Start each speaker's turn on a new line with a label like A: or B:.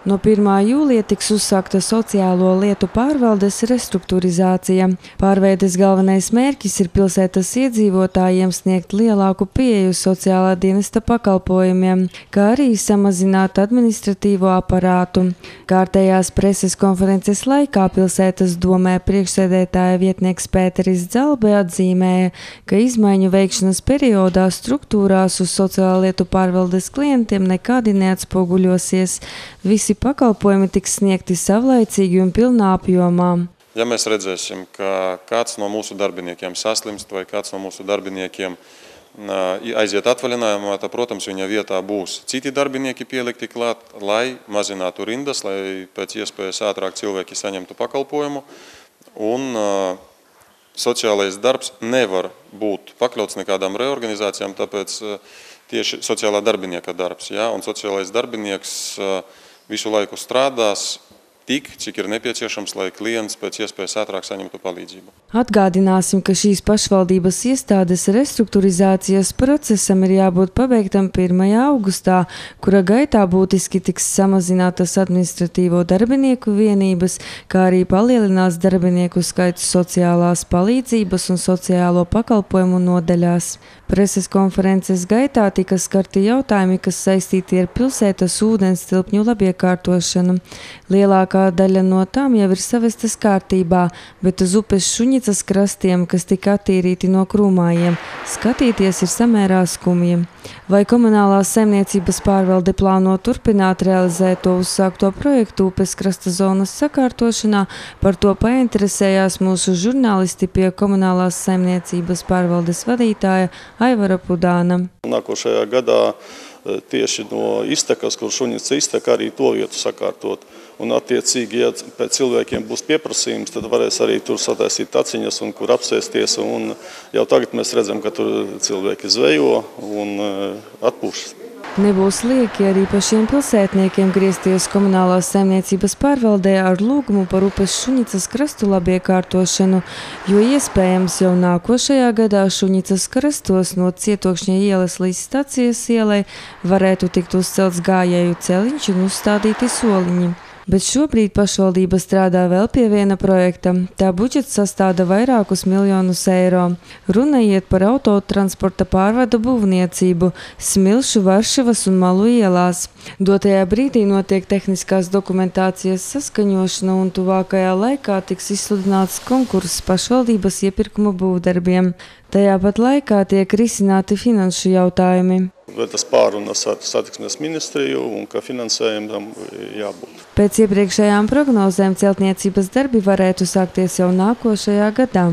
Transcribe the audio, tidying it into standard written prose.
A: No 1. jūlija tiks uzsākta sociālo lietu pārvaldes restruktūrizācija. Pārveides galvenais mērķis ir pilsētas iedzīvotājiem sniegt lielāku pieeju sociālā dienesta pakalpojumiem, kā arī samazināt administratīvo aparātu. Kārtējās preses konferences laikā pilsētas domē priekšsēdētāja vietnieks Pēteris Dzalbe atzīmēja, ka izmaiņu veikšanas periodā struktūrās uz sociālo lietu pārvaldes klientiem nekādi neatspoguļosies. Visi pakalpojumi tiks sniegti savlaicīgi un pilnā apjomā.
B: Ja mēs redzēsim, ka kāds no mūsu darbiniekiem saslimst vai kāds no mūsu darbiniekiem aiziet atvaļinājumā, tad, protams, viņa vietā būs citi darbinieki pielikti klāt, lai mazinātu rindas, lai pēc iespējas ātrāk cilvēki saņemtu pakalpojumu. Un sociālais darbs nevar būt pakļauts nekādām reorganizācijām, tāpēc tieši sociālā darbinieka darbs. Ja? Un sociālais darbinieks visu laiku strādās tik, cik ir nepieciešams, lai klients pēc iespējas ātrāk saņemtu palīdzību.
A: Atgādināsim, ka šīs pašvaldības iestādes restruktūrizācijas procesam ir jābūt pabeigtam 1. augustā, kura gaitā būtiski tiks samazinātas administratīvo darbinieku vienības, kā arī palielinās darbinieku skaits sociālās palīdzības un sociālo pakalpojumu nodaļās. Preses konferences gaitā tika skarti jautājumi, kas saistīti ar pilsētas ūdens tilpņu labiekārtošanu. Lielākā daļa no tām jau ir savestas kārtībā, bet uz upes Šuņicas krastiem, kas tika attīrīti no krūmājiem, skatīties ir samērā skumji. Vai komunālās saimniecības pārvalde plāno turpināt realizēt to uzsākto projektu upes krasta zonas sakārtošanā, par to painteresējās mūsu žurnālisti pie komunālās saimniecības pārvaldes vadītāja Aivara Pudāna.
C: Nākošajā gadā tieši no iztekas, kur Šuņica izteka, arī to vietu sakārtot. Un attiecīgi, ja pēc cilvēkiem būs pieprasījums, tad varēs arī tur sataisīt taciņas un kur apsēsties. Un jau tagad mēs redzam, ka tur cilvēki zvejo un atpūšas.
A: Nebūs lieki arī pašiem pilsētniekiem griezties komunālās saimniecības pārvaldē ar lūgumu par upes Šuņicas krastu labiekārtošanu, jo iespējams jau nākošajā gadā Šuņicas krastos no Cietokšņa ielas līdz Stacijas ielai varētu tikt uzcelts gājēju celiņš un uzstādīti soliņi. Bet šobrīd pašvaldība strādā vēl pie viena projekta. Tā budžets sastāda vairākus miljonus eiro. Runa iet par autotransporta pārvadu būvniecību Smilšu, Varšavas un Malu ielās. Dotajā brīdī notiek tehniskās dokumentācijas saskaņošana un tuvākajā laikā tiks izsludināts konkurss pašvaldības iepirkuma būvdarbiem. Tajā pat laikā tiek risināti finanšu jautājumi.
C: Tas pārunas ar satiksmes ministriju un ka finansējumam jābūt.
A: Pēc iepriekšējām prognozēm celtniecības darbi varētu sākties jau nākošajā gadā.